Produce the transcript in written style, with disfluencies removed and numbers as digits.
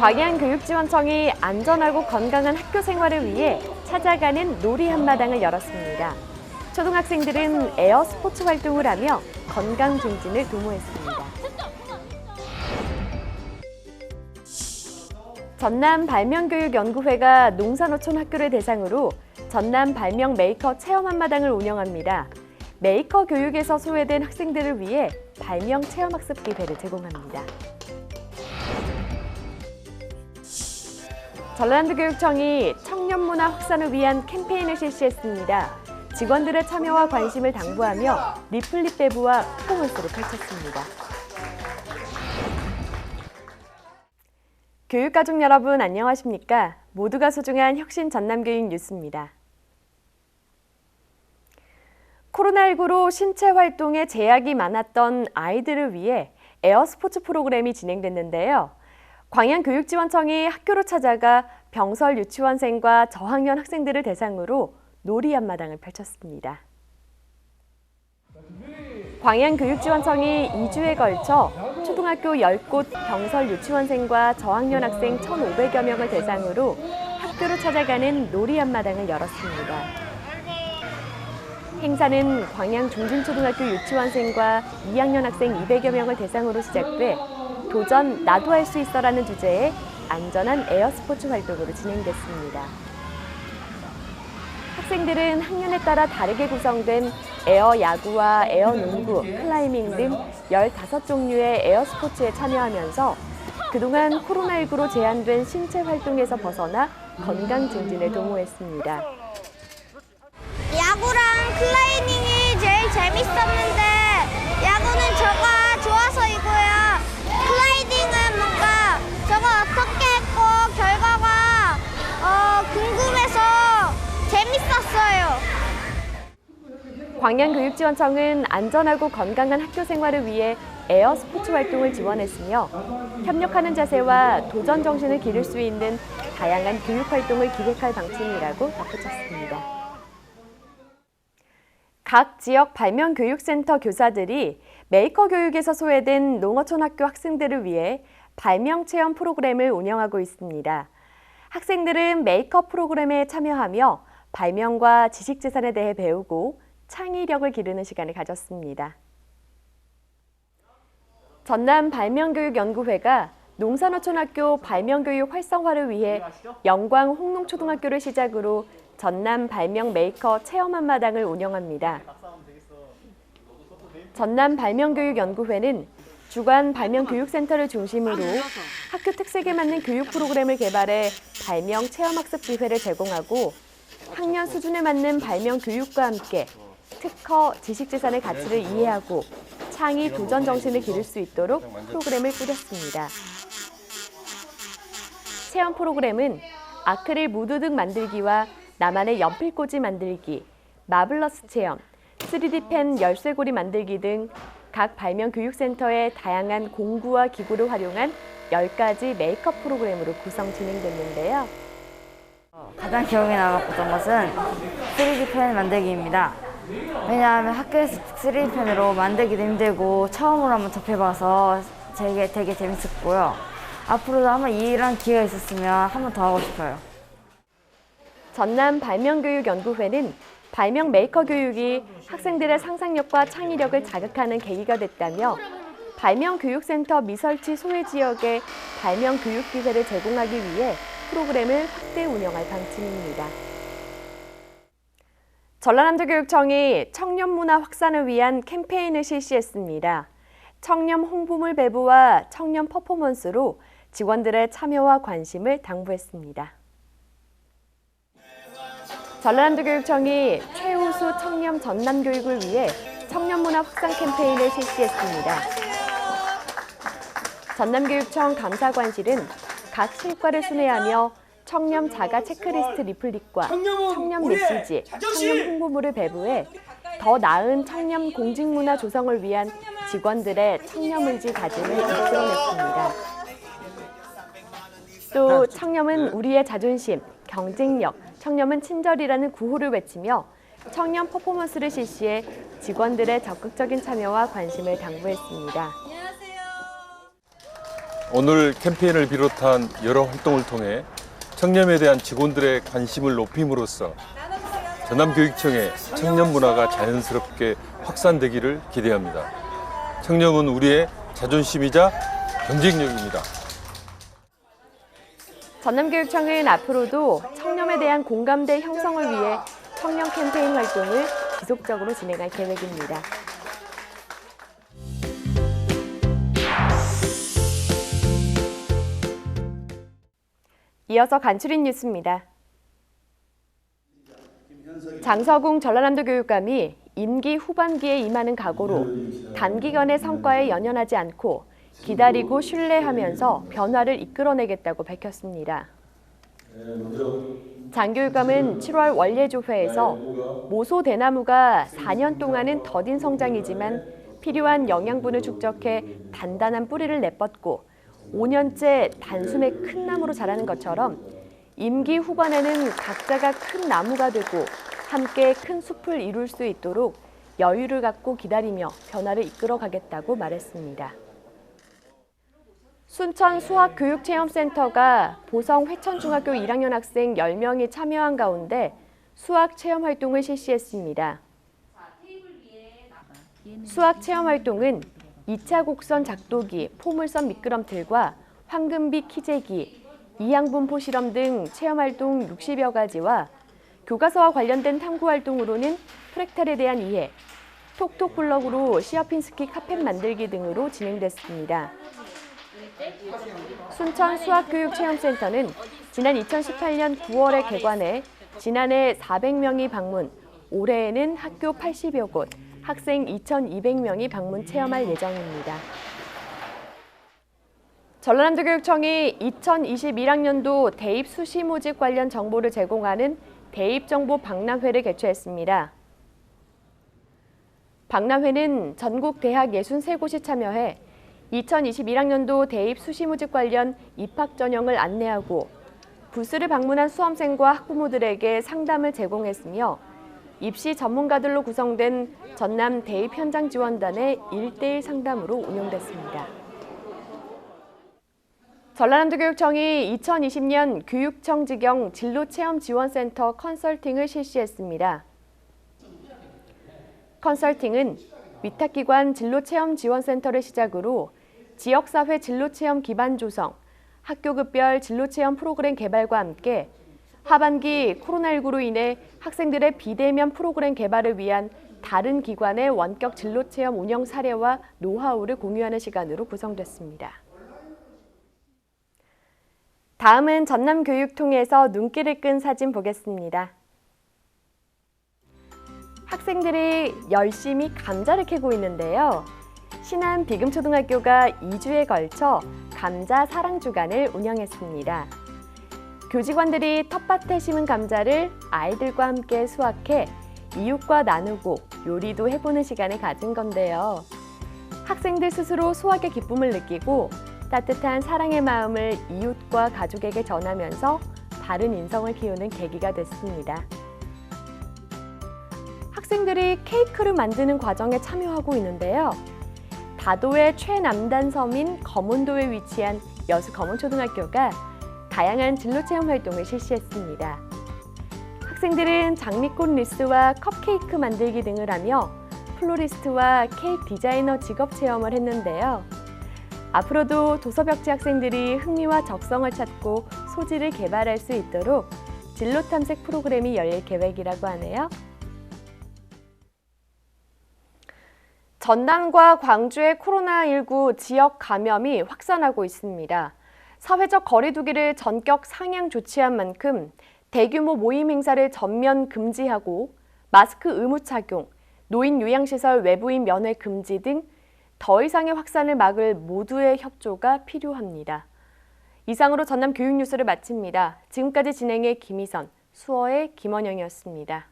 광양교육지원청이 안전하고 건강한 학교 생활을 위해 찾아가는 놀이 한마당을 열었습니다. 초등학생들은 에어 스포츠 활동을 하며 건강 증진을 도모했습니다. 전남발명교육연구회가 농산어촌 학교를 대상으로 전남 발명 메이커 체험 한마당을 운영합니다. 메이커 교육에서 소외된 학생들을 위해 발명 체험학습 기회를 제공합니다. 전라남도교육청이 청년문화 확산을 위한 캠페인을 실시했습니다. 직원들의 참여와 관심을 당부하며 리플릿 배부와 퍼포먼스를 펼쳤습니다. 교육가족 여러분 안녕하십니까? 모두가 소중한 혁신 전남교육 뉴스입니다. 코로나19로 신체 활동에 제약이 많았던 아이들을 위해 에어스포츠 프로그램이 진행됐는데요. 광양교육지원청이 학교로 찾아가 병설 유치원생과 저학년 학생들을 대상으로 놀이 한마당을 펼쳤습니다. 광양교육지원청이 2주에 걸쳐 초등학교 10곳 병설 유치원생과 저학년 학생 1,500여 명을 대상으로 학교로 찾아가는 놀이 한마당을 열었습니다. 행사는 광양 중진초등학교 유치원생과 2학년 학생 200여 명을 대상으로 시작돼 도전 나도 할 수 있어라는 주제의 안전한 에어스포츠 활동으로 진행됐습니다. 학생들은 학년에 따라 다르게 구성된 에어 야구와 에어 농구, 클라이밍 등 15종류의 에어스포츠에 참여하면서 그동안 코로나19로 제한된 신체 활동에서 벗어나 건강 증진을 도모했습니다. 야구랑 클라이밍이 제일 재밌었는데 야구는 저가 좋아서이고요. 클라이밍은 뭔가 저거 어떻게 했고 결과가 궁금해서 재밌었어요. 광양교육지원청은 안전하고 건강한 학교 생활을 위해 에어 스포츠 활동을 지원했으며 협력하는 자세와 도전 정신을 기를 수 있는 다양한 교육 활동을 기획할 방침이라고 덧붙였습니다. 각 지역 발명교육센터 교사들이 메이커 교육에서 소외된 농어촌 학교 학생들을 위해 발명 체험 프로그램을 운영하고 있습니다. 학생들은 메이커 프로그램에 참여하며 발명과 지식재산에 대해 배우고 창의력을 기르는 시간을 가졌습니다. 전남발명교육연구회가 농산어촌학교 발명교육 활성화를 위해 영광 홍농초등학교를 시작으로 전남 발명 메이커 체험 한마당을 운영합니다. 전남 발명교육연구회는 주간 발명교육센터를 중심으로 학교 특색에 맞는 교육 프로그램을 개발해 발명 체험학습 기회를 제공하고 학년 수준에 맞는 발명 교육과 함께 특허, 지식재산의 가치를 이해하고 창의 도전 정신을 기를 수 있도록 프로그램을 꾸렸습니다. 체험 프로그램은 아크릴 무드등 만들기와 나만의 연필꽂이 만들기, 마블러스 체험, 3D 펜 열쇠고리 만들기 등 각 발명교육센터의 다양한 공구와 기구를 활용한 10가지 메이크업 프로그램으로 구성 진행됐는데요. 가장 기억에 남았던 것은 3D 펜 만들기입니다. 왜냐하면 학교에서 3D 펜으로 만들기도 힘들고 처음으로 한번 접해봐서 되게 재밌었고요. 앞으로도 한번 이런 기회가 있었으면 한 번 더 하고 싶어요. 전남 발명교육연구회는 발명 메이커 교육이 학생들의 상상력과 창의력을 자극하는 계기가 됐다며 발명교육센터 미설치 소외 지역에 발명 교육 기회를 제공하기 위해 프로그램을 확대 운영할 방침입니다. 전라남도교육청이 청년문화 확산을 위한 캠페인을 실시했습니다. 청년 홍보물 배부와 청년 퍼포먼스로 직원들의 참여와 관심을 당부했습니다. 전라남도교육청이 최우수 청년 전남교육을 위해 청년문화 확산 캠페인을 실시했습니다. 전남교육청 감사관실은 각 실과를 순회하며 청년 자가 체크리스트 리플릿과 청년 메시지, 청년 홍보물을 배부해 더 나은 청년 공직문화 조성을 위한 직원들의 청렴의지 다짐을 이끌어냈습니다. 또 청렴은 우리의 자존심, 경쟁력, 청렴은 친절이라는 구호를 외치며 청년 퍼포먼스를 실시해 직원들의 적극적인 참여와 관심을 당부했습니다. 오늘 캠페인을 비롯한 여러 활동을 통해 청렴에 대한 직원들의 관심을 높임으로써 전남교육청의 청렴 문화가 자연스럽게 확산되기를 기대합니다. 청렴은 우리의 자존심이자 경쟁력입니다. 전남교육청은 앞으로도 청렴에 대한 공감대 형성을 위해 청렴 캠페인 활동을 지속적으로 진행할 계획입니다. 이어서 간추린 뉴스입니다. 장서궁 전라남도 교육감이 임기 후반기에 임하는 각오로 단기간의 성과에 연연하지 않고 기다리고 신뢰하면서 변화를 이끌어내겠다고 밝혔습니다. 장 교육감은 7월 원례조회에서 모소 대나무가 4년 동안은 더딘 성장이지만 필요한 영양분을 축적해 단단한 뿌리를 내뻗고 5년째 단숨에 큰 나무로 자라는 것처럼 임기 후반에는 각자가 큰 나무가 되고 함께 큰 숲을 이룰 수 있도록 여유를 갖고 기다리며 변화를 이끌어가겠다고 말했습니다. 순천 수학교육체험센터가 보성 회천중학교 1학년 학생 10명이 참여한 가운데 수학체험활동을 실시했습니다. 수학체험활동은 2차 곡선 작도기, 포물선 미끄럼틀과 황금비 키재기, 이항분포 실험 등 체험활동 60여 가지와 교과서와 관련된 탐구활동으로는 프랙탈에 대한 이해, 톡톡 블럭으로 시어핀 스키 카펫 만들기 등으로 진행됐습니다. 순천 수학교육체험센터는 지난 2018년 9월에 개관해 지난해 400명이 방문, 올해에는 학교 80여 곳, 학생 2,200명이 방문 체험할 예정입니다. 전라남도교육청이 2021학년도 대입 수시 모집 관련 정보를 제공하는 대입정보 박람회를 개최했습니다. 박람회는 전국 대학 63곳이 참여해 2021학년도 대입 수시 모집 관련 입학 전형을 안내하고 부스를 방문한 수험생과 학부모들에게 상담을 제공했으며 입시 전문가들로 구성된 전남 대입 현장 지원단의 1:1 상담으로 운영됐습니다. 전라남도교육청이 2020년 교육청지경 진로체험지원센터 컨설팅을 실시했습니다. 컨설팅은 위탁기관 진로체험지원센터를 시작으로 지역사회 진로체험 기반 조성, 학교급별 진로체험 프로그램 개발과 함께 하반기 코로나19로 인해 학생들의 비대면 프로그램 개발을 위한 다른 기관의 원격 진로체험 운영 사례와 노하우를 공유하는 시간으로 구성됐습니다. 다음은 전남교육통에서 눈길을 끈 사진 보겠습니다. 학생들이 열심히 감자를 캐고 있는데요. 신안 비금초등학교가 2주에 걸쳐 감자 사랑 주간을 운영했습니다. 교직원들이 텃밭에 심은 감자를 아이들과 함께 수확해 이웃과 나누고 요리도 해보는 시간을 가진 건데요. 학생들 스스로 수확의 기쁨을 느끼고 따뜻한 사랑의 마음을 이웃과 가족에게 전하면서 바른 인성을 키우는 계기가 됐습니다. 학생들이 케이크를 만드는 과정에 참여하고 있는데요. 다도의 최남단 섬인 검은도에 위치한 여수 검은초등학교가 다양한 진로체험 활동을 실시했습니다. 학생들은 장미꽃 리스와 컵케이크 만들기 등을 하며 플로리스트와 케이크 디자이너 직업 체험을 했는데요. 앞으로도 도서벽지 학생들이 흥미와 적성을 찾고 소질을 개발할 수 있도록 진로 탐색 프로그램이 열릴 계획이라고 하네요. 전남과 광주의 코로나19 지역 감염이 확산하고 있습니다. 사회적 거리 두기를 전격 상향 조치한 만큼 대규모 모임 행사를 전면 금지하고 마스크 의무 착용, 노인 요양시설 외부인 면회 금지 등 더 이상의 확산을 막을 모두의 협조가 필요합니다. 이상으로 전남 교육뉴스를 마칩니다. 지금까지 진행의 김희선, 수어의 김원영이었습니다.